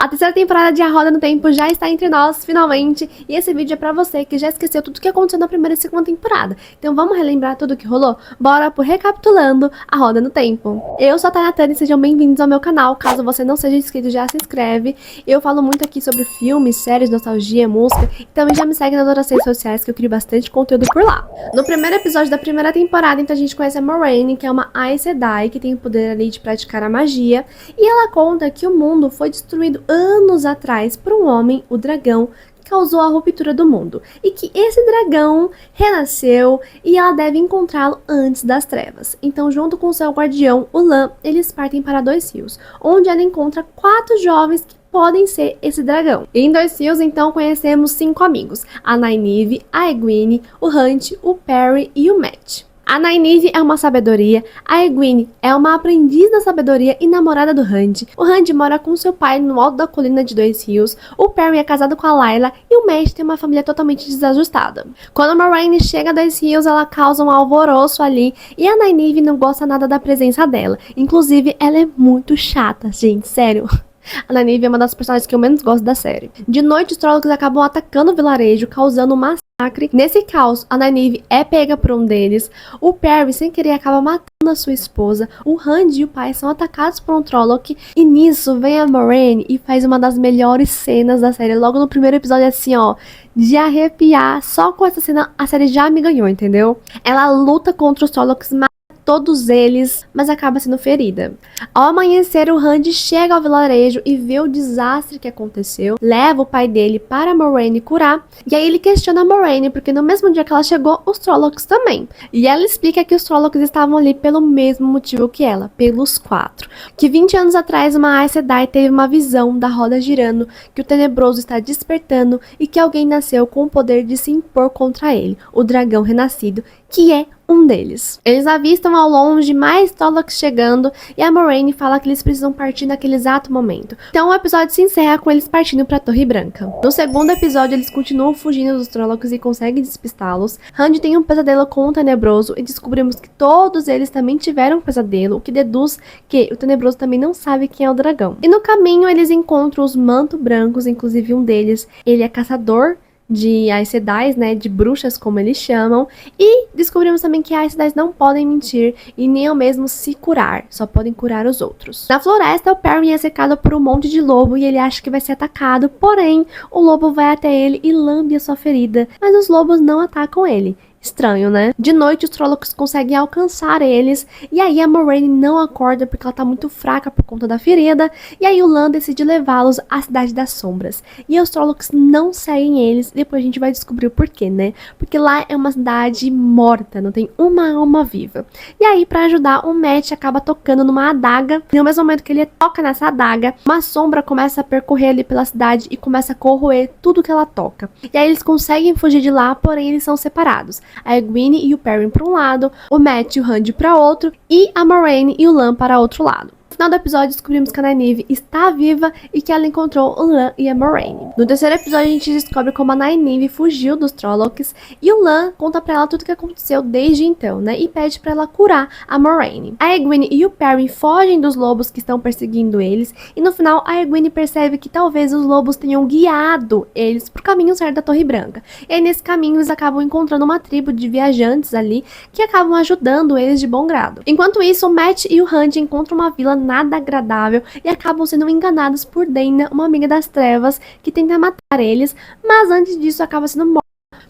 A terceira temporada de A Roda no Tempo já está entre nós, finalmente, e esse vídeo é pra você que já esqueceu tudo o que aconteceu na primeira e segunda temporada. Então vamos relembrar tudo o que rolou? Bora por Recapitulando A Roda no Tempo. Eu sou a Tayatana e sejam bem-vindos ao meu canal. Caso você não seja inscrito, já se inscreve. Eu falo muito aqui sobre filmes, séries, nostalgia, música, e também já me segue nas outras redes sociais que eu crio bastante conteúdo por lá. No primeiro episódio da primeira temporada, então a gente conhece a Moraine, que é uma Aes Sedai, que tem o poder ali de praticar a magia, e ela conta que o mundo foi destruído anos atrás por um homem, o dragão, que causou a ruptura do mundo, e que esse dragão renasceu e ela deve encontrá-lo antes das trevas. Então, junto com seu guardião, o Lan, eles partem para Dois Rios, onde ela encontra 4 jovens que podem ser esse dragão. E em Dois Rios, então, conhecemos 5 amigos: a Nynaeve, a Egwene, o Hunt, o Perry e o Mat. A Nynaeve é uma sabedoria, a Egwene é uma aprendiz da sabedoria e namorada do Hunt. O Hunt mora com seu pai no alto da colina de Dois Rios, o Perry é casado com a Layla e o Mat tem uma família totalmente desajustada. Quando a Moraine chega a Dois Rios, ela causa um alvoroço ali e a Nynaeve não gosta nada da presença dela. Inclusive, ela é muito chata, gente, sério. A Nynaeve é uma das personagens que eu menos gosto da série. De noite, os Trollocs acabam atacando o vilarejo, causando um massacre. Nesse caos, a Nynaeve é pega por um deles. O Perry, sem querer, acaba matando a sua esposa. O Hunt e o pai são atacados por um Trolloc. E nisso, vem a Moraine e faz uma das melhores cenas da série. Logo no primeiro episódio, assim, ó, de arrepiar. Só com essa cena, a série já me ganhou, entendeu? Ela luta contra os Trollocs, todos eles, mas acaba sendo ferida. Ao amanhecer, o Hunt chega ao vilarejo e vê o desastre que aconteceu, leva o pai dele para a Moraine curar, e aí ele questiona a Moraine, porque no mesmo dia que ela chegou, os Trollocs também. E ela explica que os Trollocs estavam ali pelo mesmo motivo que ela, pelos 4. Que 20 anos atrás, uma Aes Sedai teve uma visão da roda girando, que o tenebroso está despertando e que alguém nasceu com o poder de se impor contra ele, o dragão renascido, que é um deles. Eles avistam ao longe mais Trollocs chegando e a Moraine fala que eles precisam partir naquele exato momento. Então o episódio se encerra com eles partindo para a Torre Branca. No segundo episódio, eles continuam fugindo dos Trollocs e conseguem despistá-los. Hunt tem um pesadelo com o Tenebroso e descobrimos que todos eles também tiveram um pesadelo, o que deduz que o Tenebroso também não sabe quem é o dragão. E no caminho eles encontram os Manto Brancos, inclusive um deles, ele é caçador de Aes Sedai, né, de bruxas como eles chamam, e descobrimos também que Aes Sedai não podem mentir e nem ao mesmo se curar, só podem curar os outros. Na floresta, o Perry é cercado por um monte de lobo e ele acha que vai ser atacado, porém, o lobo vai até ele e lambe a sua ferida, mas os lobos não atacam ele. Estranho, né? De noite, os Trollocs conseguem alcançar eles, e aí a Moraine não acorda porque ela tá muito fraca por conta da ferida, e aí o Lan decide levá-los à Cidade das Sombras. E os Trollocs não seguem eles, e depois a gente vai descobrir o porquê, né? Porque lá é uma cidade morta, não tem uma alma viva. E aí, pra ajudar, o Mat acaba tocando numa adaga, e no mesmo momento que ele toca nessa adaga, uma sombra começa a percorrer ali pela cidade e começa a corroer tudo que ela toca. E aí eles conseguem fugir de lá, porém eles são separados. A Egwene e o Perry para um lado, o Mat e o Hunt para outro, e a Moraine e o Lan para outro lado. No final do episódio, descobrimos que a Nynaeve está viva e que ela encontrou o Lan e a Moraine. No terceiro episódio, a gente descobre como a Nynaeve fugiu dos Trollocs e o Lan conta pra ela tudo o que aconteceu desde então, né? E pede pra ela curar a Moraine. A Egwene e o Perry fogem dos lobos que estão perseguindo eles e no final a Egwene percebe que talvez os lobos tenham guiado eles pro caminho certo da Torre Branca. E aí, nesse caminho, eles acabam encontrando uma tribo de viajantes ali que acabam ajudando eles de bom grado. Enquanto isso, o Mat e o Hunt encontram uma vila nada agradável e acabam sendo enganados por Dana, uma amiga das trevas, que tenta matar eles, mas antes disso acaba sendo morta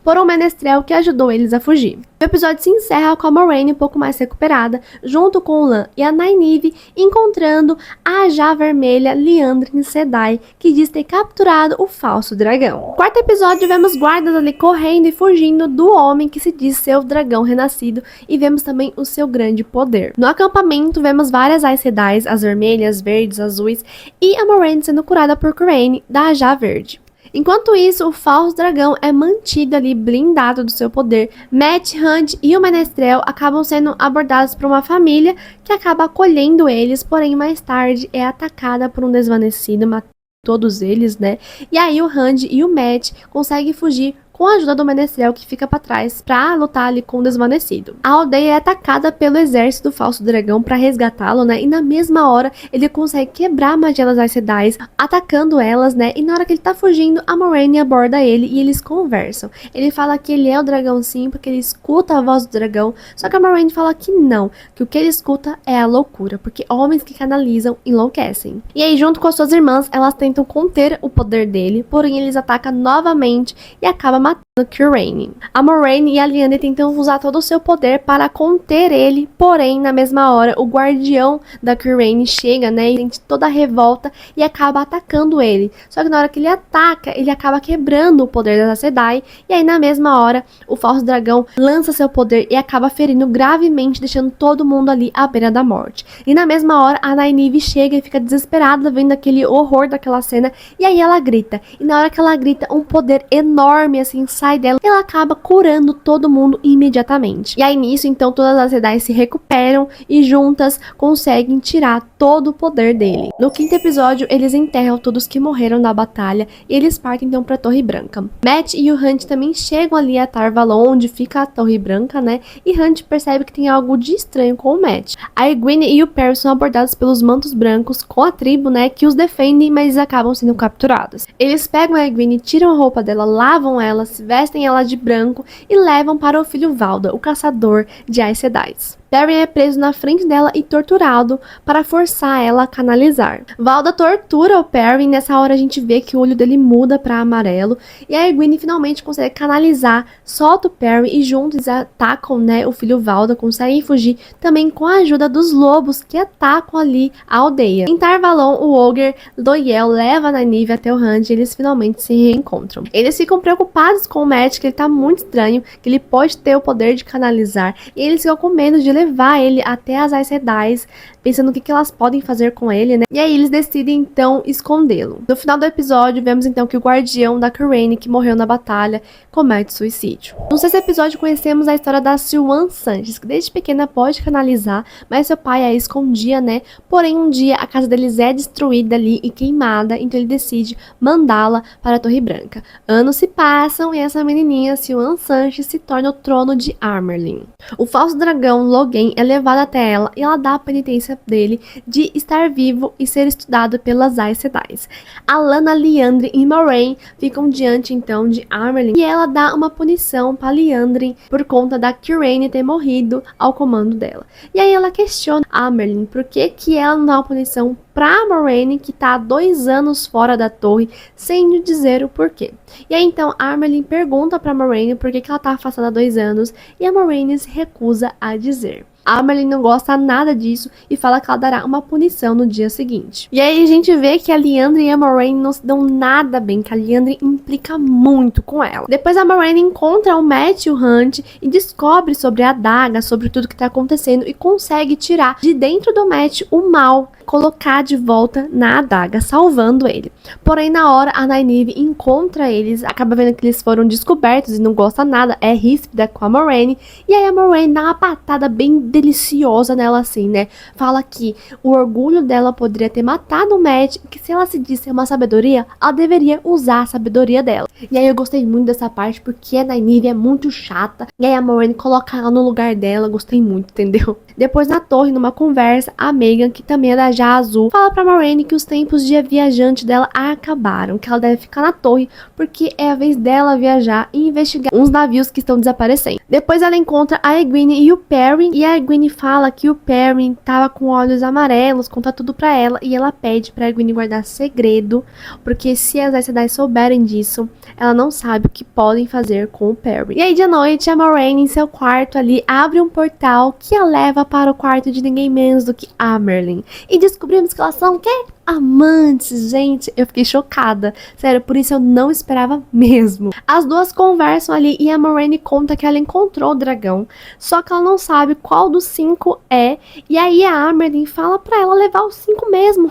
por um menestrel que ajudou eles a fugir. O episódio se encerra com a Moraine um pouco mais recuperada, junto com o Lan e a Nynaeve, encontrando a já vermelha Liandrin Sedai, que diz ter capturado o falso dragão. No quarto episódio, vemos guardas ali correndo e fugindo do homem que se diz ser o dragão renascido, e vemos também o seu grande poder. No acampamento, vemos várias Aes Sedais, as vermelhas, verdes, azuis, e a Moraine sendo curada por Crane, da já verde. Enquanto isso, o falso dragão é mantido ali blindado do seu poder. Mat, Hunt e o menestrel acabam sendo abordados por uma família que acaba acolhendo eles, porém mais tarde é atacada por um desvanecido, matando todos eles, né? E aí o Hunt e o Mat conseguem fugir com a ajuda do Menestrel que fica pra trás pra lutar ali com o desvanecido. A aldeia é atacada pelo exército do falso dragão pra resgatá-lo, né? E na mesma hora ele consegue quebrar a magia das Aes Sedai, atacando elas, né? E na hora que ele tá fugindo, a Moiraine aborda ele e eles conversam. Ele fala que ele é o dragão sim, porque ele escuta a voz do dragão, só que a Moiraine fala que não, que o que ele escuta é a loucura, porque homens que canalizam enlouquecem. E aí, junto com as suas irmãs, elas tentam conter o poder dele, porém eles atacam novamente e acabam matando Cyrene. A Moiraine e a Liandry tentam usar todo o seu poder para conter ele, porém, na mesma hora, o guardião da Cyrene chega, né, e sente toda a revolta e acaba atacando ele. Só que na hora que ele ataca, ele acaba quebrando o poder das Aes Sedai, e aí na mesma hora, o falso dragão lança seu poder e acaba ferindo gravemente, deixando todo mundo ali à beira da morte. E na mesma hora, a Nynaeve chega e fica desesperada vendo aquele horror daquela cena, e aí ela grita. E na hora que ela grita, um poder enorme assim sai dela, e ela acaba curando todo mundo imediatamente. E aí nisso, então, todas as Sedai se recuperam e juntas conseguem tirar todo o poder dele. No quinto episódio, eles enterram todos que morreram na batalha e eles partem então pra Torre Branca. Mat e o Hunt também chegam ali a Tar Valon, onde fica a Torre Branca, né? E Hunt percebe que tem algo de estranho com o Mat. A Egwene e o Perry são abordados pelos Mantos Brancos com a tribo, né? Que os defendem, mas acabam sendo capturados. Eles pegam a Egwene, tiram a roupa dela, lavam ela, se vestem ela de branco e levam para o filho Valda, o caçador de Aes Sedai. Perry é preso na frente dela e torturado para forçar ela a canalizar. Valda tortura o Perry e nessa hora a gente vê que o olho dele muda para amarelo e a Egwene finalmente consegue canalizar, solta o Perry e juntos atacam, né, o filho Valda, conseguem fugir também com a ajuda dos lobos que atacam ali a aldeia. Em Tar Valon, o Ogre Loial leva a Nynaeve até o Hunt e eles finalmente se reencontram. Eles ficam preocupados com o Mat, que ele tá muito estranho, que ele pode ter o poder de canalizar e eles ficam com medo de levar ele até as Aes Sedai, pensando o que elas podem fazer com ele, né? E aí eles decidem então escondê-lo. No final do episódio, vemos então que o guardião da Cyrene, que morreu na batalha, comete suicídio. No sexto episódio, conhecemos a história da Siuan Sanches, que desde pequena pode canalizar, mas seu pai a escondia, né? Porém, um dia a casa deles é destruída ali e queimada, então ele decide mandá-la para a Torre Branca. Anos se passam e essa menininha, Siuan Sanches, se torna o trono de Amyrlin. O falso dragão Logain é levado até ela e ela dá a penitência dele de estar vivo e ser estudado pelas Aes Sedai. Alanna, Liandry e Moiraine ficam diante então de Amyrlin e ela dá uma punição para Liandry por conta da Cyrene ter morrido ao comando dela. E aí ela questiona Amyrlin por que ela não dá uma punição pra Moiraine, que tá há 2 anos fora da torre, sem dizer o porquê. E aí então Amyrlin pergunta pra Moiraine por que ela tá afastada há 2 anos e a Moiraine se recusa a dizer. A Amyrlin não gosta nada disso e fala que ela dará uma punição no dia seguinte. E aí a gente vê que a Liandry e a Moiraine não se dão nada bem, que a Liandry implica muito com ela. Depois a Moiraine encontra o Mat e o Hunt e descobre sobre a adaga, sobre tudo que tá acontecendo e consegue tirar de dentro do Mat o mal, colocar de volta na adaga, salvando ele. Porém, na hora, a Nynaeve encontra eles, acaba vendo que eles foram descobertos e não gosta nada, é ríspida com a Moiraine, e aí a Moiraine dá uma patada bem deliciosa nela assim, né? Fala que o orgulho dela poderia ter matado o Mat, que se ela se disse uma sabedoria, ela deveria usar a sabedoria dela. E aí eu gostei muito dessa parte, porque a Nynaeve é muito chata, e aí a Moiraine coloca ela no lugar dela, gostei muito, entendeu? Depois na torre, numa conversa, a Megan, que também é da Já Azul, fala pra Moiraine que os tempos de viajante dela acabaram, que ela deve ficar na torre, porque é a vez dela viajar e investigar uns navios que estão desaparecendo. Depois ela encontra a Egwene e o Perry, e a Egwene fala que o Perry tava com olhos amarelos, conta tudo pra ela, e ela pede pra Egwene guardar segredo, porque se as Aes Sedai souberem disso, ela não sabe o que podem fazer com o Perry. E aí de noite, a Moiraine em seu quarto ali, abre um portal que a leva para o quarto de ninguém menos do que Amyrlin. E descobrimos que elas são o quê? Amantes, gente. Eu fiquei chocada. Sério, por isso eu não esperava mesmo. As duas conversam ali e a Moiraine conta que ela encontrou o dragão, só que ela não sabe qual dos 5 é. E aí a Amyrlin fala pra ela levar os 5 mesmo.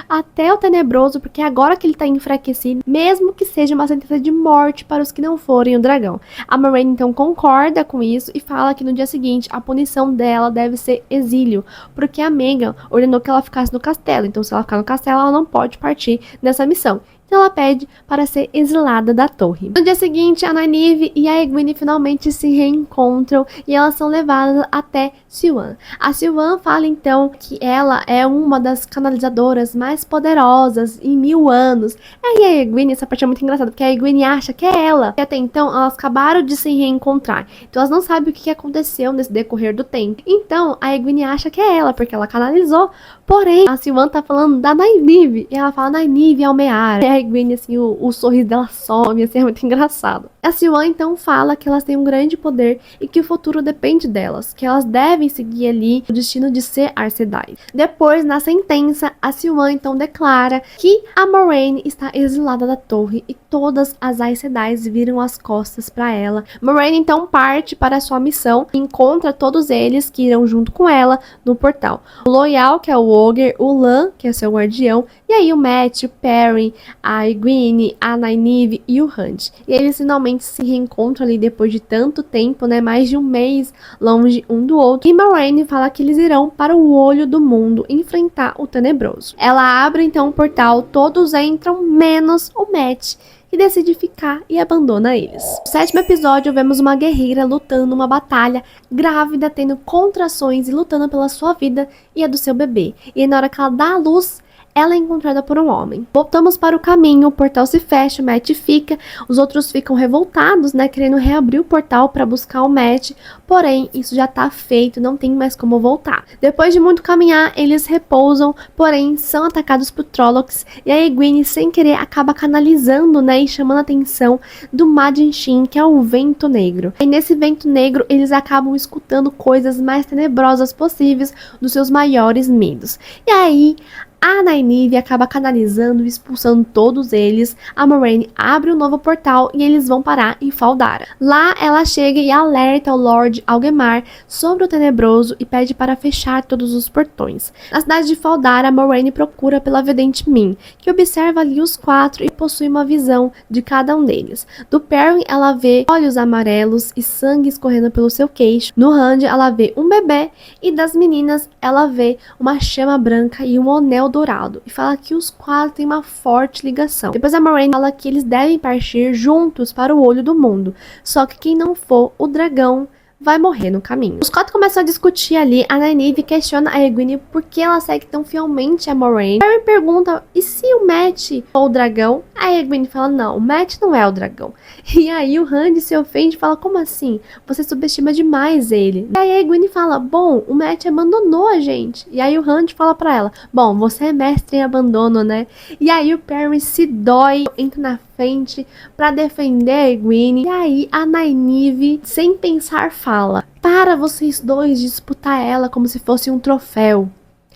até o Tenebroso, porque agora que ele tá enfraquecido, mesmo que seja uma sentença de morte para os que não forem o dragão. A Moiraine então concorda com isso e fala que no dia seguinte a punição dela deve ser exílio, porque a Megan ordenou que ela ficasse no castelo, então se ela ficar no castelo ela não pode partir nessa missão. Então ela pede para ser exilada da torre. No dia seguinte, a Nynaeve e a Egwene finalmente se reencontram e elas são levadas até Siuan. A Siuan fala então que ela é uma das canalizadoras mais poderosas em 1000 anos. Aí a Egwene, essa parte é muito engraçada, porque a Egwene acha que é ela. E até então, elas acabaram de se reencontrar. Então elas não sabem o que aconteceu nesse decorrer do tempo. Então, a Egwene acha que é ela, porque ela canalizou. Porém, a Siuan tá falando da Nynaeve. E ela fala Nynaeve Almear. E a Egwene, assim, o sorriso dela some, assim, é muito engraçado. A Siuan, então, fala que elas têm um grande poder e que o futuro depende delas. Que elas devem seguir ali o destino de ser Aes Sedai. Depois, na sentença, a Siuan, então, declara que a Moiraine está exilada da torre e todas as Aes Sedai viram as costas para ela. Moiraine, então, parte para a sua missão e encontra todos eles que irão junto com ela no portal. O Loial, que é o Ogre, o Lan, que é seu guardião, e aí o Mat, o Perrin, a Egwene, a Nynaeve e o Hunt. E eles finalmente se reencontram ali depois de tanto tempo, né? Mais de um mês longe um do outro. E Moiraine fala que eles irão para o olho do mundo enfrentar o Tenebroso. Ela abre então o portal, todos entram, menos o Mat, que decide ficar e abandona eles. No 7º episódio, vemos uma guerreira lutando uma batalha, grávida, tendo contrações e lutando pela sua vida e a do seu bebê. E aí, na hora que ela dá à luz, ela é encontrada por um homem. Voltamos para o caminho, o portal se fecha, o Mat fica, os outros ficam revoltados, né, querendo reabrir o portal para buscar o Mat, porém, isso já tá feito, não tem mais como voltar. Depois de muito caminhar, eles repousam, porém, são atacados por Trollocs, e a Egwene, sem querer, acaba canalizando, né, e chamando a atenção do Majin Shin, que é o Vento Negro. E nesse Vento Negro, eles acabam escutando coisas mais tenebrosas possíveis dos seus maiores medos. E aí, a Nynaeve acaba canalizando e expulsando todos eles. A Moiraine abre um novo portal e eles vão parar em Fal Dara. Lá ela chega e alerta o Lord Algemar sobre o Tenebroso e pede para fechar todos os portões. Na cidade de Fal Dara, a Moiraine procura pela vidente Min, que observa ali os 4 e possui uma visão de cada um deles. Do Perrin ela vê olhos amarelos e sangue escorrendo pelo seu queixo. No Hand ela vê um bebê e das meninas ela vê uma chama branca e um anel dourado, e fala que os 4 têm uma forte ligação. Depois a Moiraine fala que eles devem partir juntos para o olho do mundo, só que quem não for o dragão vai morrer no caminho. Os 4 começam a discutir ali, a Nynaeve questiona a Egwene por que ela segue tão fielmente a Moiraine. Perrin pergunta, e se o Mat for o dragão? A Egwene fala, não, o Mat não é o dragão. E aí o Hand se ofende e fala, como assim? Você subestima demais ele. E aí a Egwene fala, bom, o Mat abandonou a gente. E aí o Hand fala pra ela, bom, você é mestre em abandono, né? E aí o Perrin se dói, entra na frente pra defender a Egwene. E aí a Nynaeve, sem pensar, fala, para vocês dois disputar ela como se fosse um troféu.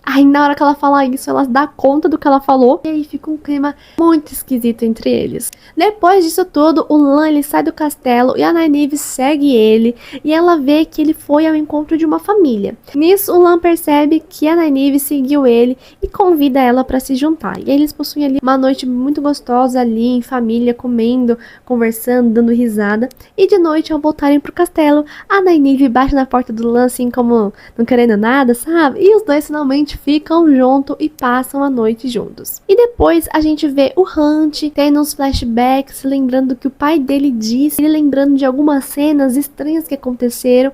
Aí na hora que ela fala isso, ela dá conta do que ela falou. E aí fica um clima muito esquisito entre eles. Depois disso tudo, o Lan ele sai do castelo e a Nynaeve segue ele. E ela vê que ele foi ao encontro de uma família. Nisso, o Lan percebe que a Nynaeve seguiu ele e convida ela para se juntar. E aí eles possuem ali uma noite muito gostosa ali em família, comendo, conversando, dando risada. E de noite, ao voltarem pro castelo, a Nynaeve bate na porta do Lan assim como não querendo nada, sabe? E os dois finalmente ficam juntos e passam a noite juntos. E depois a gente vê o Hunt tendo uns flashbacks, lembrando que o pai dele disse, ele lembrando de algumas cenas estranhas que aconteceram,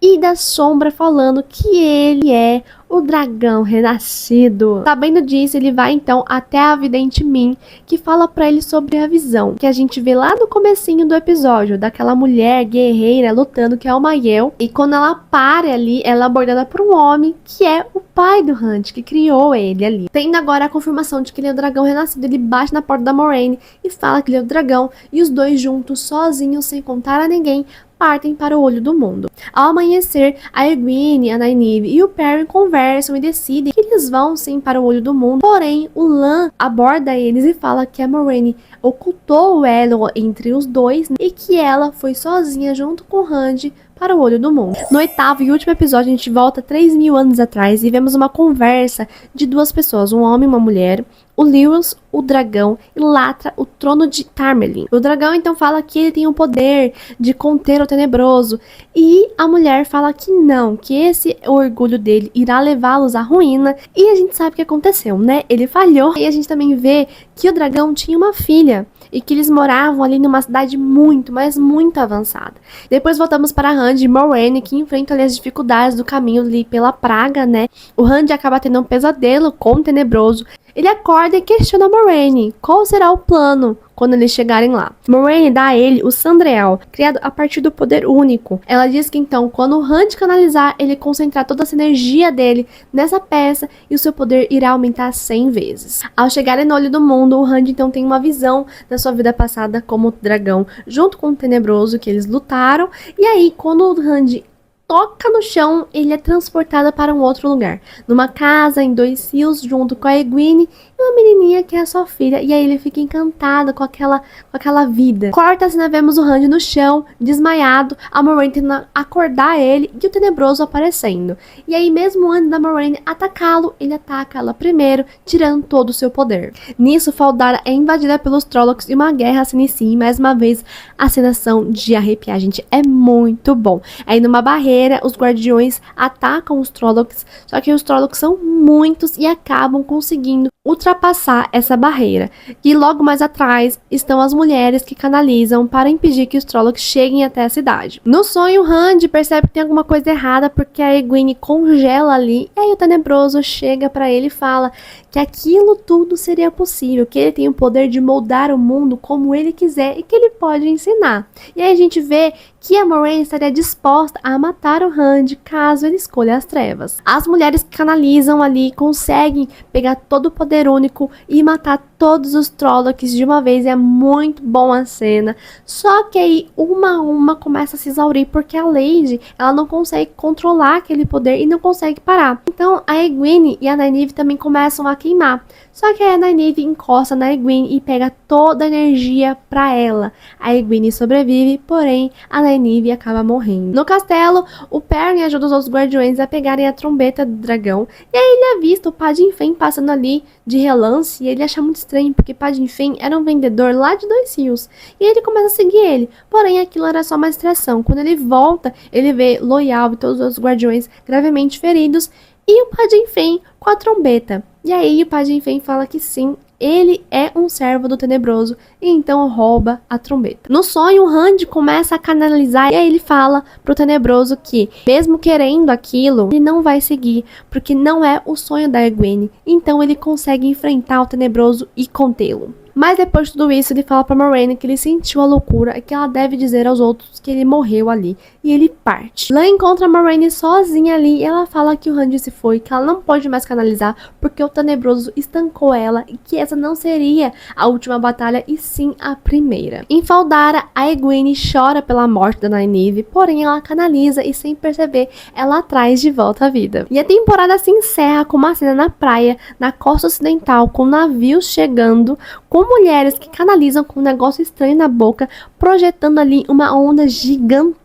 e da Sombra falando que ele é o dragão renascido. Sabendo disso, ele vai então até a vidente Min, que fala pra ele sobre a visão, que a gente vê lá no comecinho do episódio, daquela mulher guerreira lutando, que é o Mael, e quando ela para ali, ela é abordada por um homem, que é o pai do Hunt, que criou ele ali. Tendo agora a confirmação de que ele é o dragão renascido, ele bate na porta da Moiraine e fala que ele é o dragão, e os dois juntos, sozinhos, sem contar a ninguém, partem para o olho do mundo. Ao amanhecer, a Egwene, a Nynaeve e o Perrin conversam e decidem que eles vão sim para o olho do mundo, porém o Lan aborda eles e fala que a Moiraine ocultou o elo entre os dois e que ela foi sozinha junto com Rand para o olho do mundo. No 8º e último episódio, a gente volta 3.000 anos atrás e vemos uma conversa de duas pessoas, um homem e uma mulher. O Lewis, o dragão, ilatra o trono de Tarmelin. O dragão então fala que ele tem o poder de conter o tenebroso e a mulher fala que não, que esse orgulho dele irá levá-los à ruína, e a gente sabe o que aconteceu, né? Ele falhou, e a gente também vê que o dragão tinha uma filha e que eles moravam ali numa cidade muito, mas muito avançada. Depois voltamos para Rand e Moiraine, que enfrentam ali as dificuldades do caminho ali pela praga, né? O Rand acaba tendo um pesadelo com o tenebroso. Ele acorda e questiona Moiraine qual será o plano quando eles chegarem lá. Moiraine dá a ele o Sandreal, criado a partir do poder único. Ela diz que então, quando o Rand canalizar, ele concentrar toda essa energia dele nessa peça e o seu poder irá aumentar 100 vezes. Ao chegarem no olho do mundo, o Rand então tem uma visão da sua vida passada como dragão, junto com o tenebroso que eles lutaram, e aí quando o Rand toca no chão, ele é transportado para um outro lugar, numa casa em 2 rios, junto com a Egwene e uma menininha que é a sua filha, e aí ele fica encantado com aquela vida. Corta, assim, vemos o Rand no chão, desmaiado, a Moiraine tentando acordar ele e o tenebroso aparecendo. E aí, mesmo antes da Moiraine atacá-lo, ele ataca ela primeiro, tirando todo o seu poder. Nisso, Faldara é invadida pelos Trollocs e uma guerra se inicia, e mais uma vez a cenação de arrepiar, gente, é muito bom. Aí numa barreira, os guardiões atacam os Trollocs, só que os Trollocs são muitos e acabam conseguindo ultrapassar essa barreira. E logo mais atrás estão as mulheres que canalizam para impedir que os Trollocs cheguem até a cidade. No sonho, Rand percebe que tem alguma coisa errada porque a Egwene congela ali, e aí o tenebroso chega para ele e fala que aquilo tudo seria possível, que ele tem o poder de moldar o mundo como ele quiser e que ele pode ensinar. E aí a gente vê que a Moiraine estaria disposta a matar o Rand caso ele escolha as trevas. As mulheres que canalizam ali conseguem pegar todo o poder único e matar todos os Trollocs de uma vez. É muito bom a cena. Só que aí uma a uma começa a se exaurir porque a Lady, ela não consegue controlar aquele poder e não consegue parar. Então a Egwene e a Nynaeve também começam a queimar. Só que a Nynaeve encosta na Egwene e pega toda a energia pra ela. A Egwene sobrevive, porém a Nynaeve acaba morrendo. No castelo, o Perrin ajuda os outros guardiões a pegarem a trombeta do dragão. E aí ele avista o Padin Fen passando ali de relance, e ele acha muito estranho porque Padin Fen era um vendedor lá de 2 rios. E ele começa a seguir ele. Porém aquilo era só uma distração. Quando ele volta, ele vê Loial e todos os outros guardiões gravemente feridos e o Padin Fen com a trombeta. E aí o Padin Fen fala que sim, ele é um servo do tenebroso e então rouba a trombeta. No sonho, o Rand começa a canalizar e aí ele fala pro tenebroso que, mesmo querendo aquilo, ele não vai seguir, porque não é o sonho da Egwene. Então ele consegue enfrentar o tenebroso e contê-lo. Mas depois de tudo isso, ele fala pra Moiraine que ele sentiu a loucura e que ela deve dizer aos outros que ele morreu ali. E ele parte. Lan encontra a Moiraine sozinha ali e ela fala que o Rand se foi, que ela não pode mais canalizar porque o tenebroso estancou ela e que essa não seria a última batalha e sim a primeira. Em Faldara, a Egwene chora pela morte da Nynaeve, porém ela canaliza e sem perceber, ela traz de volta a vida. E a temporada se encerra com uma cena na praia, na costa ocidental, com navios chegando, com mulheres que canalizam com um negócio estranho na boca, projetando ali uma onda gigantesca,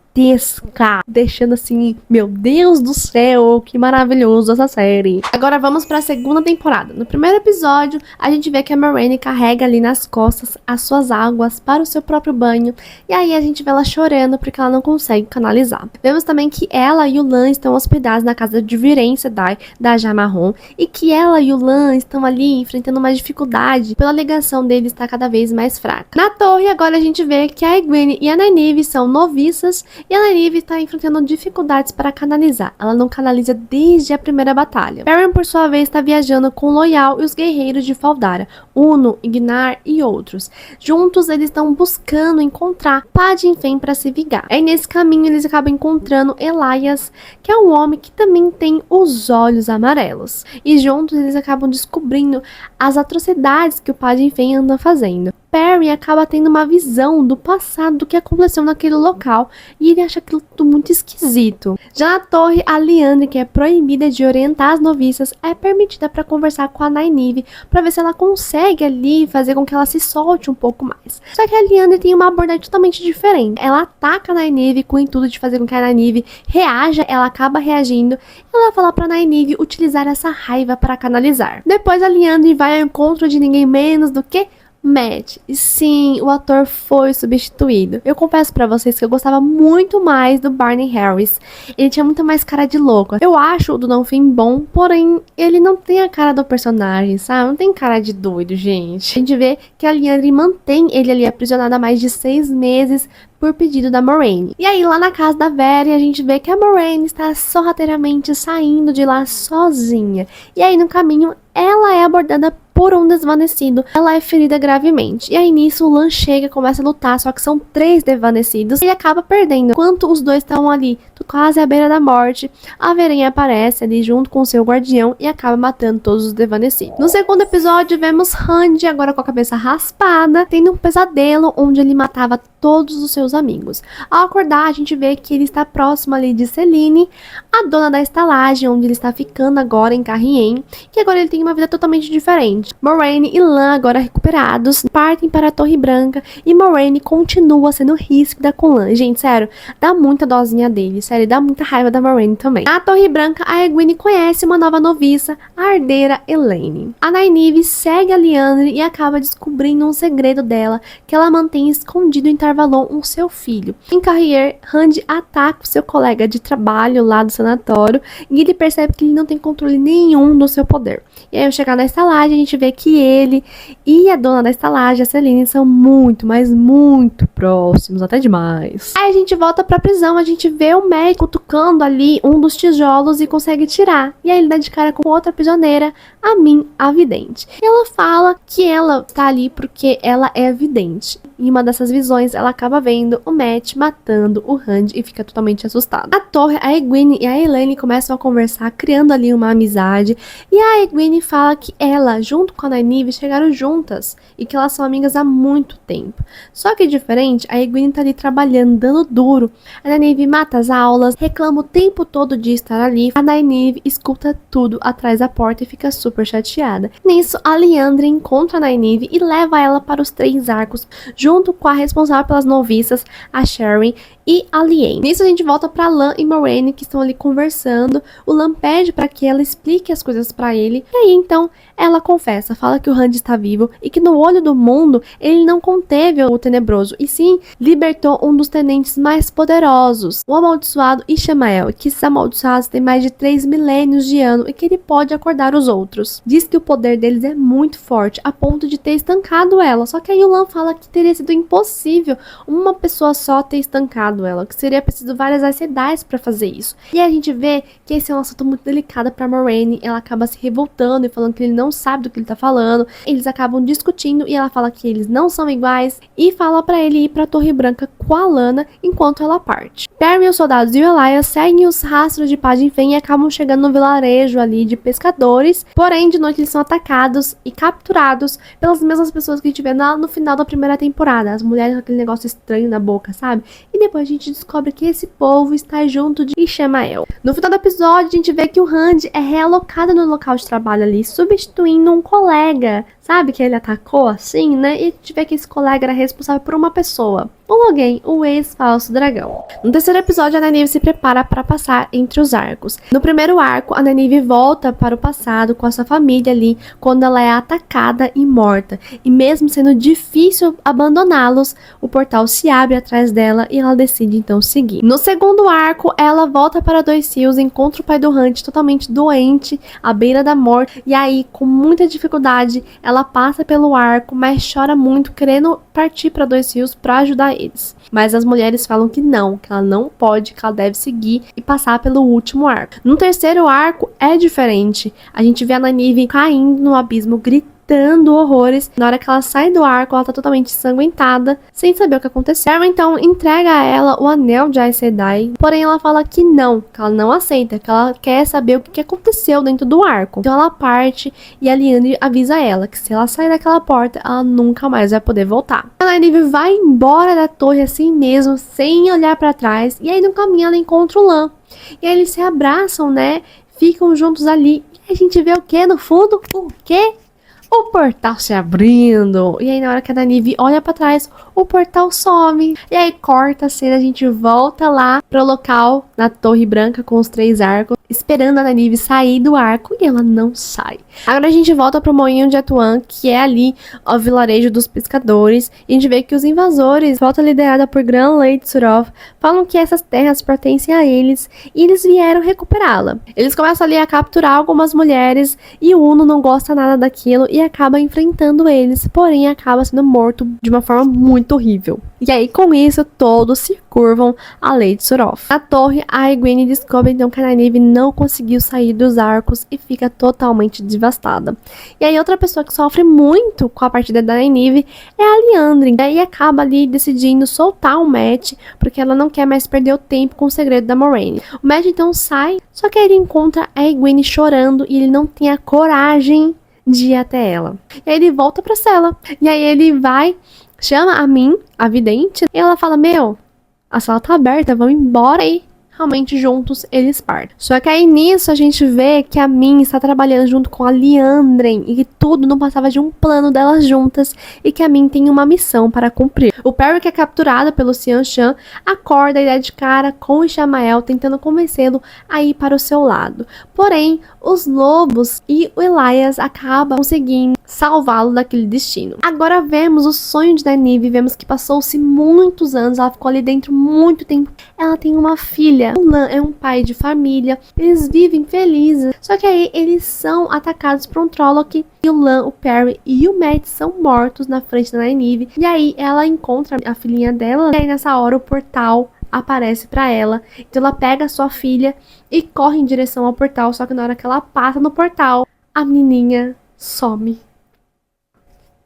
deixando assim, meu Deus do céu, que maravilhoso essa série. Agora vamos para a segunda temporada. No primeiro episódio, a gente vê que a Moiraine carrega ali nas costas as suas águas para o seu próprio banho, e aí a gente vê ela chorando porque ela não consegue canalizar. Vemos também que ela e o Lan estão hospedados na casa de Viren Sedai, da Jamarron, e que ela e o Lan estão ali enfrentando uma dificuldade pela ligação deles estar cada vez mais fraca. Na torre, agora a gente vê que a Egwene e a Nynaeve são noviças e a Nynaeve está enfrentando dificuldades para canalizar. Ela não canaliza desde a primeira batalha. Perrin, por sua vez, está viajando com Loial e os guerreiros de Faldara, Uno, Ignar e outros. Juntos, eles estão buscando encontrar Padin Fen para se vingar. Aí, nesse caminho, eles acabam encontrando Elias, que é um homem que também tem os olhos amarelos. E juntos, eles acabam descobrindo as atrocidades que o Padin Fen anda fazendo. Perry acaba tendo uma visão do passado do que aconteceu naquele local e ele acha aquilo tudo muito esquisito. Já na torre, a Liandry, que é proibida de orientar as noviças, é permitida para conversar com a Nynaeve para ver se ela consegue ali fazer com que ela se solte um pouco mais. Só que a Liandry tem uma abordagem totalmente diferente. Ela ataca a Nynaeve com o intuito de fazer com que a Nynaeve reaja, ela acaba reagindo. Ela fala para Nynaeve utilizar essa raiva para canalizar. Depois a Liandry vai ao encontro de ninguém menos do que Matt. E sim, o ator foi substituído. Eu confesso pra vocês que eu gostava muito mais do Barney Harris. Ele tinha muito mais cara de louco. Eu acho o do Não Fim bom, porém, ele não tem a cara do personagem, sabe? Não tem cara de doido, gente. A gente vê que a Liandry mantém ele ali aprisionado há mais de 6 meses por pedido da Moraine. E aí, lá na casa da Very, a gente vê que a Moraine está sorrateiramente saindo de lá sozinha. E aí, no caminho, ela é abordada por um desvanecido. Ela é ferida gravemente. E aí, nisso, o Lan chega e começa a lutar, só que são 3 desvanecidos. E acaba perdendo. Enquanto os dois estão ali, quase à beira da morte, a Verena aparece ali junto com seu guardião e acaba matando todos os desvanecidos. No segundo episódio, vemos Randy, agora com a cabeça raspada, tendo um pesadelo onde ele matava todos os seus amigos. Ao acordar, a gente vê que ele está próximo ali de Selene, a dona da estalagem, onde ele está ficando agora em Carrien, que agora ele tem uma vida totalmente diferente. Moraine e Lan, agora recuperados, partem para a Torre Branca e Moraine continua sendo ríspida com Lan. Gente, sério, dá muita dosinha dele, sério, dá muita raiva da Moraine também. Na Torre Branca, a Egwene conhece uma nova noviça, a herdeira Elaine. A Nynaeve segue a Liandry e acaba descobrindo um segredo dela, que ela mantém escondido em Tarvalon, o seu filho. Em Carrier, Randy ataca o seu colega de trabalho lá do sanatório e ele percebe que ele não tem controle nenhum do seu poder. E aí, ao chegar na estalagem, a gente vê que ele e a dona da estalagem, a Selene, são muito, mas muito próximos, até demais. Aí a gente volta pra prisão, a gente vê o médico cutucando ali um dos tijolos e consegue tirar. E aí ele dá de cara com outra prisioneira, a Min, a vidente. E ela fala que ela tá ali porque ela é vidente. Em uma dessas visões, ela acaba vendo o Matt matando o Randy e fica totalmente assustada. Na torre, a Egwene e a Elaine começam a conversar, criando ali uma amizade. E a Egwene fala que ela, junto com a Nynaeve, chegaram juntas e que elas são amigas há muito tempo. Só que diferente, a Egwene tá ali trabalhando, dando duro. A Nynaeve mata as aulas, reclama o tempo todo de estar ali. A Nynaeve escuta tudo atrás da porta e fica super chateada. Nisso, a Liandry encontra a Nynaeve e leva ela para os 3 arcos, junto com a responsável pelas noviças, a Sherry e a Liane. Nisso a gente volta para Lan e Moraine, que estão ali conversando. O Lan pede para que ela explique as coisas para ele. E aí então ela confessa, fala que o Randy está vivo e que no olho do mundo ele não conteve o tenebroso, e sim libertou um dos tenentes mais poderosos, o amaldiçoado Ishamael, que esses amaldiçoados têm mais de 3 milênios de ano e que ele pode acordar os outros. Diz que o poder deles é muito forte, a ponto de ter estancado ela. Só que aí o Lan fala que teria sido impossível uma pessoa só ter estancado ela, que seria preciso várias Aes para fazer isso. E a gente vê que esse é um assunto muito delicado para Moraine. Ela acaba se revoltando e falando que ele não sabe do que ele tá falando. Eles acabam discutindo e ela fala que eles não são iguais e fala para ele ir para a Torre Branca com a Lana enquanto ela parte. Perry, os soldados e o Elias seguem os rastros de Pajem Fen e acabam chegando no vilarejo ali de pescadores. Porém, de noite eles são atacados e capturados pelas mesmas pessoas que a gente vê no final da primeira temporada. As mulheres com aquele negócio estranho na boca, sabe? E depois a gente descobre que esse povo está junto de Ishamael. No final do episódio, a gente vê que o Randy é realocado no local de trabalho ali, substituindo um colega, sabe? Que ele atacou assim, né? E a gente vê que esse colega era responsável por uma pessoa. Ou alguém, o ex-falso dragão. No terceiro episódio, a Nynaeve se prepara para passar entre os arcos. No primeiro arco, a Nynaeve volta para o passado com a sua família ali, quando ela é atacada e morta. E mesmo sendo difícil abandoná-los, o portal se abre atrás dela e ela decide então seguir. No segundo arco, ela volta para Dois Rios, encontra o pai do Hunt totalmente doente, à beira da morte. E aí, com muita dificuldade, ela passa pelo arco, mas chora muito, querendo partir para Dois Rios para ajudar eles. Mas as mulheres falam que não, que ela não pode, que ela deve seguir e passar pelo último arco. No terceiro arco é diferente. A gente vê a Nynaeve caindo no abismo, gritando gritando horrores. Na hora que ela sai do arco, ela tá totalmente ensanguentada, sem saber o que aconteceu. Perry então entrega a ela o anel de Aes Sedai, porém ela fala que ela não aceita, que ela quer saber o que aconteceu dentro do arco. Então ela parte e a Liandry avisa ela que se ela sair daquela porta, ela nunca mais vai poder voltar. A Nynaeve vai embora da torre assim mesmo, sem olhar pra trás, e aí no caminho ela encontra o Lan. E aí eles se abraçam, né? Ficam juntos ali. E a gente vê o que no fundo? O quê? O portal se abrindo. E aí na hora que a Nynaeve olha pra trás, o portal some. E aí corta a cena, a gente volta lá pro local, na Torre Branca com os 3 arcos, esperando a Nynaeve sair do arco, e ela não sai. Agora a gente volta pro Moinho de Atuan, que é ali o vilarejo dos pescadores, e a gente vê que os invasores, volta liderada por Gran Lady Suroth, falam que essas terras pertencem a eles, e eles vieram recuperá-la. Eles começam ali a capturar algumas mulheres, e o Uno não gosta nada daquilo, e acaba enfrentando eles, porém acaba sendo morto de uma forma muito horrível. E aí com isso todos se curvam a Lady Suroth. Na torre, a Egwene descobre então que a Nynaeve não conseguiu sair dos arcos e fica totalmente devastada. E aí outra pessoa que sofre muito com a partida da Nynaeve é a Liandry. E aí acaba ali decidindo soltar o Mat, porque ela não quer mais perder o tempo com o segredo da Moraine. O Mat então sai, só que aí ele encontra a Egwene chorando e ele não tem a coragem de ir até ela. E aí ele volta pra cela. E aí ele vai, chama a Min, a vidente, e ela fala: meu, a sala tá aberta, vamos embora aí. Realmente juntos eles partem. Só que aí nisso a gente vê que a Min está trabalhando junto com a Liandry e que tudo não passava de um plano delas juntas e que a Min tem uma missão para cumprir. O Perry, que é capturado pelo Sean Shan, acorda e dá de cara com o Ishamael, tentando convencê-lo a ir para o seu lado. Porém, os lobos e o Elyas acabam conseguindo salvá-lo daquele destino. Agora vemos o sonho de Nynaeve, vemos que passou-se muitos anos, ela ficou ali dentro muito tempo. Ela tem uma filha. O Lan é um pai de família, eles vivem felizes. Só que aí eles são atacados por um Trolloc e o Lan, o Perry e o Mat são mortos na frente da Nynaeve. E aí ela encontra a filhinha dela, e aí nessa hora o portal aparece pra ela. Então ela pega a sua filha e corre em direção ao portal, só que na hora que ela passa no portal, a menininha some.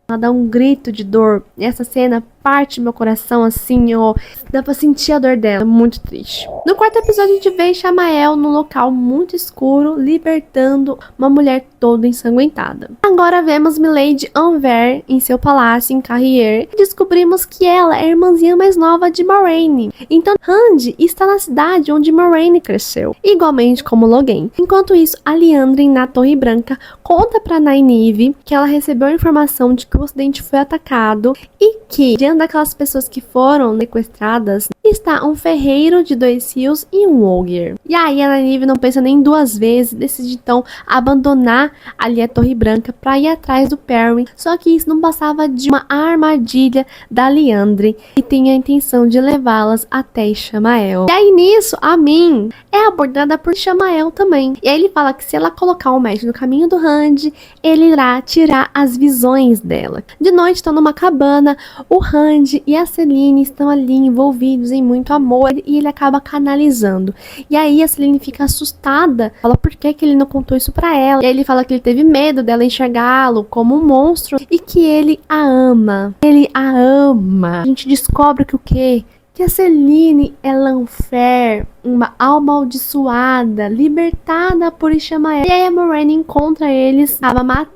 Ela dá um grito de dor. E essa cena parte meu coração assim, ó. Dá pra sentir a dor dela. É muito triste. No 4º episódio a gente vê Ishamael num local muito escuro, libertando uma mulher toda ensanguentada. Agora vemos Milady Anver em seu palácio em Carrier e descobrimos que ela é a irmãzinha mais nova de Moraine. Então Rand está na cidade onde Moraine cresceu, igualmente como Logain. Enquanto isso, a Liandry na Torre Branca conta pra Nynaeve que ela recebeu a informação de que o ocidente foi atacado e que, diante daquelas pessoas que foram sequestradas, está um ferreiro de 2 rios e um Ogier. E aí a Nynaeve não pensa nem 2 vezes, decide então abandonar ali a Torre Branca para ir atrás do Perry. Só que isso não passava de uma armadilha da Liandry, e tem a intenção de levá-las até Ishamael. E aí nisso, a Min é abordada por Ishamael também. E aí ele fala que se ela colocar o Mat no caminho do Rand, ele irá tirar as visões dela. De noite estão numa cabana, o Rand e a Selene estão ali envolvidos em muito amor e ele acaba canalizando. E aí a Selene fica assustada, fala por que ele não contou isso pra ela. E aí ele fala que ele teve medo dela enxergá-lo como um monstro e que ele a ama. Ele a ama. A gente descobre que o quê? Que a Selene é Lanfear, uma amaldiçoada, libertada por Ishamael. E aí a Moraine encontra eles, acaba matando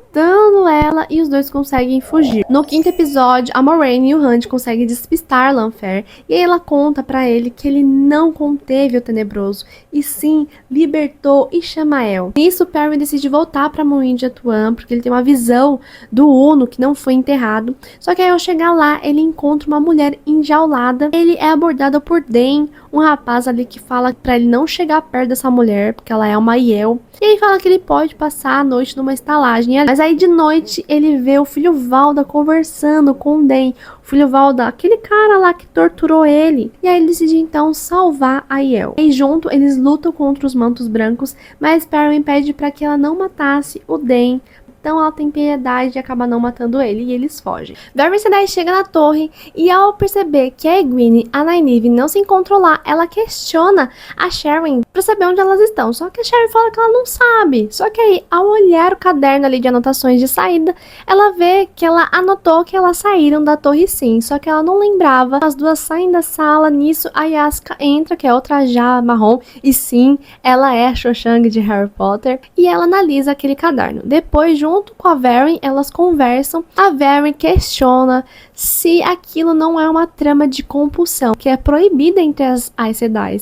ela e os dois conseguem fugir. No 5º episódio, a Moraine e o Rand conseguem despistar Lanfear e aí ela conta pra ele que ele não conteve o Tenebroso e sim libertou Ishamael. Nisso, Perry decide voltar pra Moinho de Atuan porque ele tem uma visão do Uno que não foi enterrado. Só que aí ao chegar lá, ele encontra uma mulher enjaulada. Ele é abordado por Den, um rapaz ali que fala pra ele não chegar perto dessa mulher porque ela é uma Aiel. E aí fala que ele pode passar a noite numa estalagem. Mas aí de noite ele vê o filho Valda conversando com o Den. O filho Valda, aquele cara lá que torturou ele. E aí ele decide então salvar a Aiel. E junto eles lutam contra os mantos brancos, mas Perry pede para que ela não matasse o Den então ela tem piedade e acaba não matando ele, e eles fogem. Varys Sedai chega na torre, e ao perceber que a Egwene, a Nynaeve não se encontram lá, ela questiona a Shireen pra saber onde elas estão, só que a Shireen fala que ela não sabe. Só que aí, ao olhar o caderno ali de anotações de saída, ela vê que ela anotou que elas saíram da torre sim, só que ela não lembrava. As duas saem da sala, nisso a Yaska entra, que é outra já marrom, e sim, ela é a Cho Chang de Harry Potter, e ela analisa aquele caderno. Depois, junto com a Verin, elas conversam. A Verin questiona se aquilo não é uma trama de compulsão, que é proibida entre as Aes Sedai.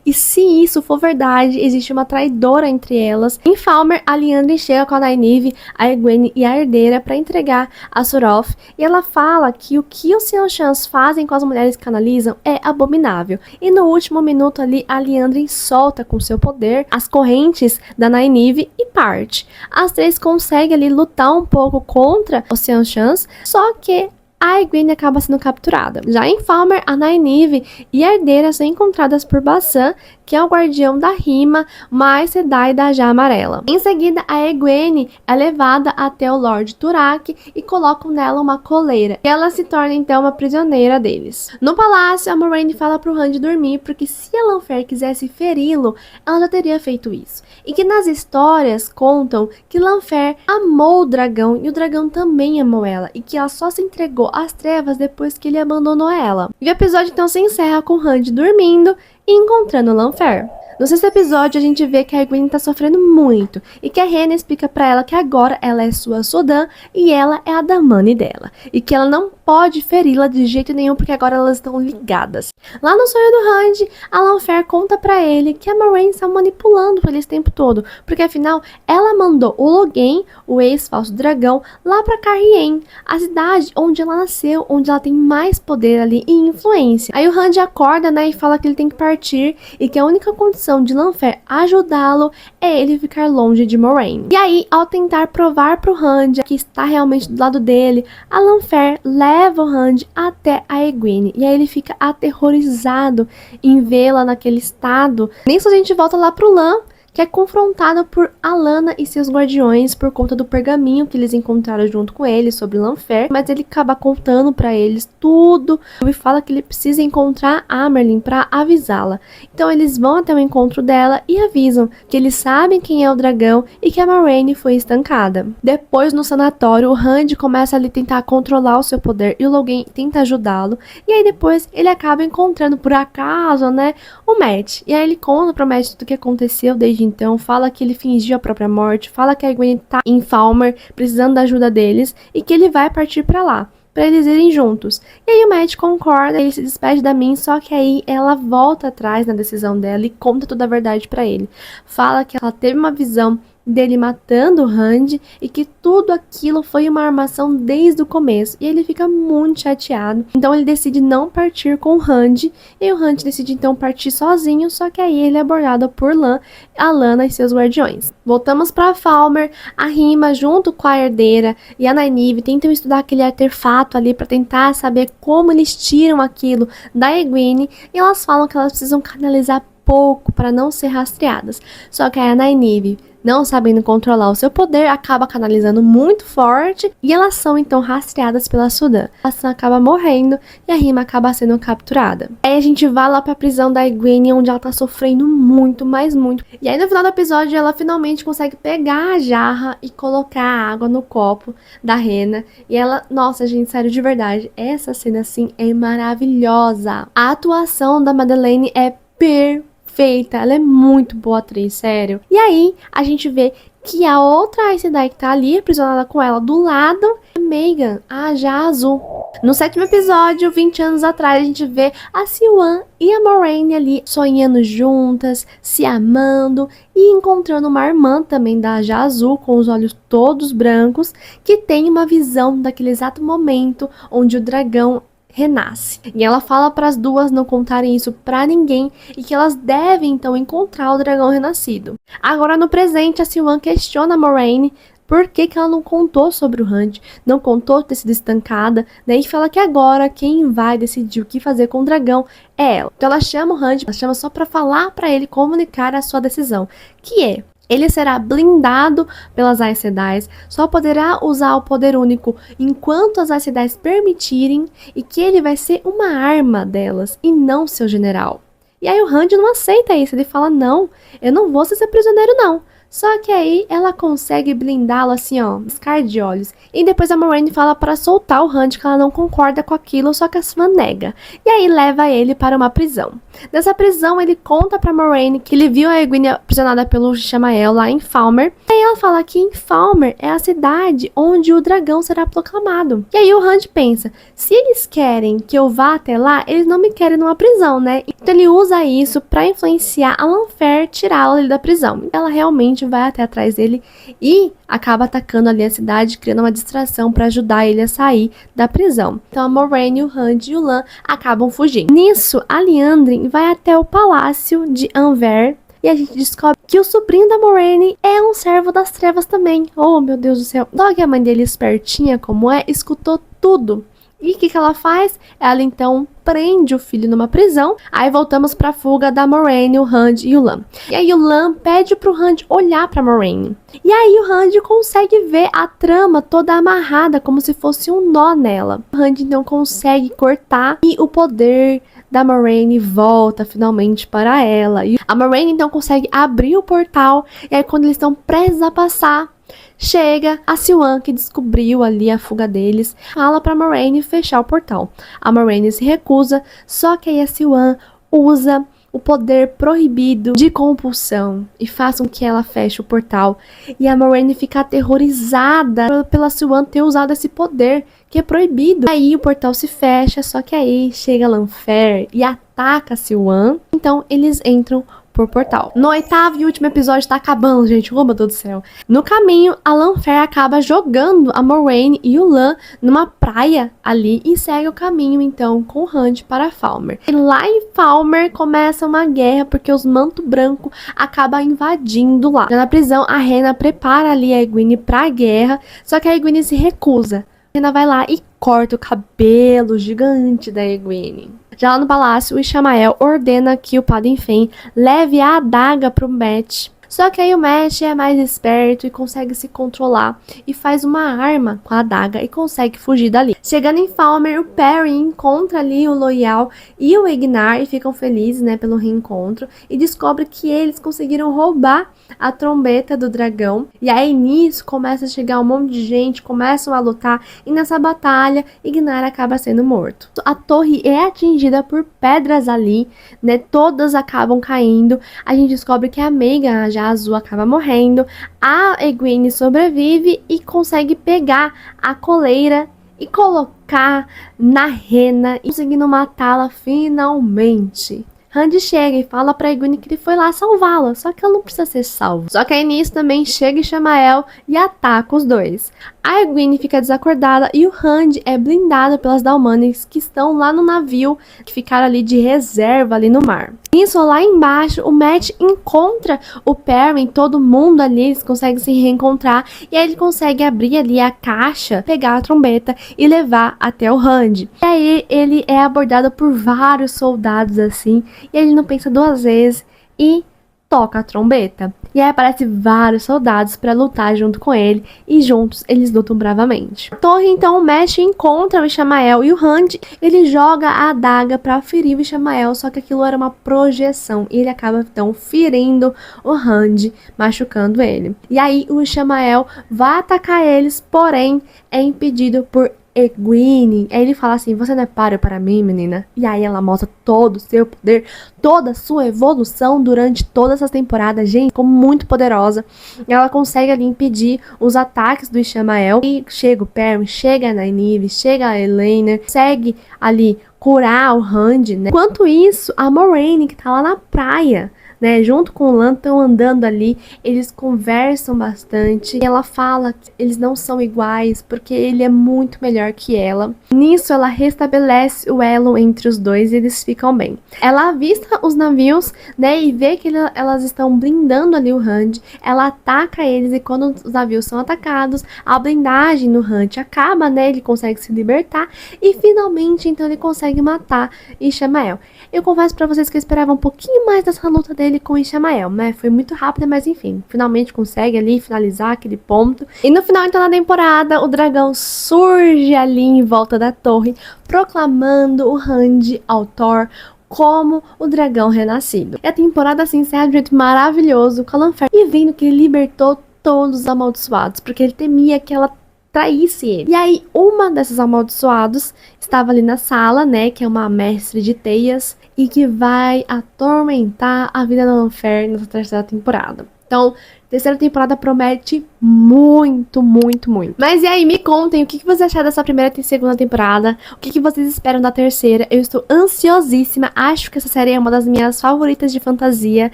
E se isso for verdade, existe uma traidora entre elas. Em Falmer, a Liandrin chega com a Nynaeve, a Egwene e a herdeira para entregar a Suroth, e ela fala que o que os Seanchans fazem com as mulheres que canalizam é abominável. E no último minuto ali, a Liandrin solta com seu poder as correntes da Nynaeve e parte. As três conseguem ali lutar um pouco contra os Seanchans, só que a Egwene acaba sendo capturada. Já em Falmer, a Nynaeve e a herdeira são encontradas por Bassan, que é o guardião da Rima, mais Sedai da Já Amarela. Em seguida, a Egwene é levada até o Lord Turak e colocam nela uma coleira. E ela se torna então uma prisioneira deles. No palácio, a Moiraine fala pro Han dormir, porque se a Lanfear quisesse feri-lo, ela já teria feito isso. E que nas histórias contam que Lanfear amou o dragão e o dragão também amou ela, e que ela só se entregou às trevas depois que ele abandonou ela. E o episódio então se encerra com Han dormindo e encontrando Lanfear. No sexto episódio, a gente vê que a Egwene tá sofrendo muito e que a Rhaena explica pra ela que agora ela é sua Sodan e ela é a Damane dela, e que ela não pode feri-la de jeito nenhum porque agora elas estão ligadas. Lá no sonho do Rand, a Lanfear conta pra ele que a Moiraine está manipulando ele esse tempo todo, porque afinal ela mandou o Logain, o ex-falso dragão, lá pra Cairhien, a cidade onde ela nasceu, onde ela tem mais poder ali e influência. Aí o Rand acorda, né, e fala que ele tem que partir e que a única condição de Lanfear ajudá-lo é ele ficar longe de Moiraine. E aí, ao tentar provar pro Rand que está realmente do lado dele, a Lanfear leva o Rand até a Egwene. E aí ele fica aterrorizado em vê-la naquele estado. Nisso a gente volta lá pro Lan, que é confrontado por Alanna e seus guardiões por conta do pergaminho que eles encontraram junto com ele sobre Lanfear, mas ele acaba contando pra eles tudo e fala que ele precisa encontrar Amyrlin pra avisá-la. Então eles vão até o encontro dela e avisam que eles sabem quem é o dragão e que a Moiraine foi estancada. Depois, no sanatório, o Rand começa a tentar controlar o seu poder e o Logain tenta ajudá-lo, e aí depois ele acaba encontrando por acaso, né, o Mat. E aí ele conta pro Mat tudo o que aconteceu desde então, fala que ele fingiu a própria morte, fala que a Egwene tá em Falmer, precisando da ajuda deles, e que ele vai partir pra lá, pra eles irem juntos. E aí o Mat concorda, ele se despede da Min, só que aí ela volta atrás na decisão dela e conta toda a verdade pra ele. Fala que ela teve uma visão dele matando o Rand e que tudo aquilo foi uma armação desde o começo, e ele fica muito chateado. Então ele decide não partir com o Rand, e o Rand decide então partir sozinho, só que aí ele é abordado por Lan, Alanna e seus guardiões. Voltamos para Falmer, a Rima junto com a herdeira e a Nynaeve tentam estudar aquele artefato ali para tentar saber como eles tiram aquilo da Egwene, e elas falam que elas precisam canalizar pouco para não ser rastreadas. Só que a Nynaeve, não sabendo controlar o seu poder, acaba canalizando muito forte e elas são então rastreadas pela Sodan. A Sam acaba morrendo e a Rima acaba sendo capturada. Aí a gente vai lá pra prisão da Egwene, onde ela tá sofrendo muito, mas muito. E aí no final do episódio ela finalmente consegue pegar a jarra e colocar a água no copo da Rhaena. E ela, nossa gente, sério, de verdade, essa cena assim é maravilhosa. A atuação da Madeleine é perfeita. Ela é muito boa atriz, sério. E aí, a gente vê que a outra Aes Sedai que tá ali, aprisionada com ela do lado, é Megan, a Já Azul. No sétimo episódio, 20 anos atrás, a gente vê a Siuan e a Moiraine ali sonhando juntas, se amando e encontrando uma irmã também da Já Azul, com os olhos todos brancos, que tem uma visão daquele exato momento onde o dragão renasce. E ela fala para as duas não contarem isso para ninguém e que elas devem então encontrar o dragão renascido. Agora no presente, a Siuan questiona a Moiraine por que ela não contou sobre o Rand, não contou ter sido estancada, daí fala que agora quem vai decidir o que fazer com o dragão é ela. Então ela chama o Rand, ela chama só para falar para ele comunicar a sua decisão, que é Ele será blindado pelas Aes Sedais, só poderá usar o poder único enquanto as Aes Sedais permitirem, e que ele vai ser uma arma delas e não seu general. E aí o Rand não aceita isso, ele fala, não, eu não vou ser seu prisioneiro não. Só que aí ela consegue blindá-lo assim, ó, piscar de olhos. E depois a Moiraine fala para soltar o Rand, que ela não concorda com aquilo, só que a Siuan nega. E aí leva ele para uma prisão. Nessa prisão ele conta para Moiraine que ele viu a Egwene aprisionada pelo Ishamael lá em Falmer. E aí ela fala que em Falmer é a cidade onde o dragão será proclamado. E aí o Rand pensa, se eles querem que eu vá até lá, eles não me querem numa prisão, né? Então ele usa isso para influenciar a Lanfear, tirá-la ali da prisão. Ela realmente vai até atrás dele e acaba atacando ali a cidade, criando uma distração para ajudar ele a sair da prisão. Então a Moiraine, o Rand e o Lan acabam fugindo. Nisso, a Liandrin vai até o palácio de Anver e a gente descobre que o sobrinho da Moiraine é um servo das trevas também. Oh, meu Deus do céu. Logo a mãe dele, espertinha como é, escutou tudo. E o que ela faz? Ela então prende o filho numa prisão. Aí voltamos pra fuga da Moiraine, o Rand e o Lan. E aí o Lan pede pro Rand olhar pra Moiraine. E aí o Rand consegue ver a trama toda amarrada, como se fosse um nó nela. O Rand então consegue cortar e o poder da Moiraine volta finalmente para ela. E a Moiraine então consegue abrir o portal. E aí quando eles estão prestes a passar, chega a Siuan, que descobriu ali a fuga deles, fala pra Moiraine fechar o portal. A Moiraine se recusa, só que aí a Siuan usa o poder proibido de compulsão e faz com que ela feche o portal. E a Moiraine fica aterrorizada pela Siuan ter usado esse poder que é proibido. Aí o portal se fecha, só que aí chega Lanfear e ataca a Siuan. Então eles entram por portal. No 8º e último episódio, tá acabando, gente. Oh, meu Deus do céu. No caminho, a Lanfear acaba jogando a Moiraine e o Lan numa praia ali e segue o caminho, então, com o Rand para Falmer. E lá em Falmer começa uma guerra, porque os Manto Branco acabam invadindo lá. Já na prisão, a Rhaena prepara ali a Egwene pra guerra, só que a Egwene se recusa. A Rhaena vai lá e corta o cabelo gigante da Egwene. Já lá no palácio, o Ishamael ordena que o Padan Fain leve a adaga pro Mat. Só que aí o Mat é mais esperto e consegue se controlar e faz uma arma com a adaga e consegue fugir dali. Chegando em Falmer, o Perry encontra ali o Loial e o Egnar e ficam felizes, né, pelo reencontro, e descobre que eles conseguiram roubar a trombeta do dragão. E aí nisso começa a chegar um monte de gente, começam a lutar, e nessa batalha Egnar acaba sendo morto. A torre é atingida por pedras ali, né, todas acabam caindo. A gente descobre que a Megan, já azul, acaba morrendo. A Egwene sobrevive e consegue pegar a coleira e colocar na Rhaena, conseguindo matá-la finalmente. Rand chega e fala pra Egwene que ele foi lá salvá-la, só que ela não precisa ser salva. Só que aí nisso também chega Ishamael e ataca os dois. A Egwene fica desacordada e o Rand é blindado pelas Dalmanes que estão lá no navio, que ficaram ali de reserva ali no mar. Nisso, lá embaixo, o Mat encontra o Perrin, todo mundo ali, eles conseguem se reencontrar, e aí ele consegue abrir ali a caixa, pegar a trombeta e levar até o Rand. E aí ele é abordado por vários soldados assim, e ele não pensa duas vezes e toca a trombeta. E aí aparecem vários soldados para lutar junto com ele, e juntos eles lutam bravamente. A torre, então, o Mat encontra o Ishamael e o Rand, ele joga a adaga para ferir o Ishamael, só que aquilo era uma projeção, e ele acaba então ferindo o Rand, machucando ele. E aí o Ishamael vai atacar eles, porém é impedido por Egwene. Aí ele fala assim, você não é páreo para mim, menina? E aí ela mostra todo o seu poder, toda a sua evolução durante todas essas temporadas, gente, como muito poderosa. E ela consegue ali impedir os ataques do Ishamael. E chega o Perrin, chega a Nynaeve, chega a Elaine, consegue ali curar o Rand, né? Enquanto isso, a Moiraine, que tá lá na praia, né, junto com o Lan, estão andando ali, eles conversam bastante, e ela fala que eles não são iguais, porque ele é muito melhor que ela. Nisso, ela restabelece o elo entre os dois e eles ficam bem. Ela avista os navios, né, e vê que elas estão blindando ali o Rand, ela ataca eles, e quando os navios são atacados, a blindagem no Rand acaba, né, ele consegue se libertar, e finalmente, então, ele consegue matar Ishamael. Eu confesso pra vocês que eu esperava um pouquinho mais dessa luta dele, dele com o Ishamael, né? Foi muito rápida, mas enfim, finalmente consegue ali finalizar aquele ponto. E no final, então, da temporada, o dragão surge ali em volta da torre, proclamando o Hand ao Thor como o dragão renascido. E a temporada se encerra de um jeito maravilhoso com a Lanfear e vendo que ele libertou todos os amaldiçoados, porque ele temia que ela traísse ele. E aí, uma desses amaldiçoados estava ali na sala, né, que é uma mestre de teias, e que vai atormentar a vida da Lanfear nessa terceira temporada. Então, terceira temporada promete muito, muito, muito. Mas e aí, me contem o que vocês acharam dessa primeira e segunda temporada, o que vocês esperam da terceira. Eu estou ansiosíssima, acho que essa série é uma das minhas favoritas de fantasia,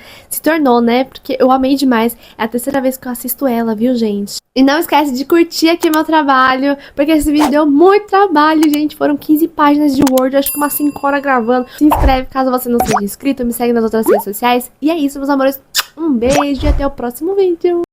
se tornou, né, porque eu amei demais, é a terceira vez que eu assisto ela, viu, gente? E não esquece de curtir aqui meu trabalho, porque esse vídeo deu muito trabalho, gente, foram 15 páginas de Word, acho que umas 5 horas gravando. Se inscreve caso você não seja inscrito, me segue nas outras redes sociais, e é isso, meus amores. Um beijo e até o próximo vídeo.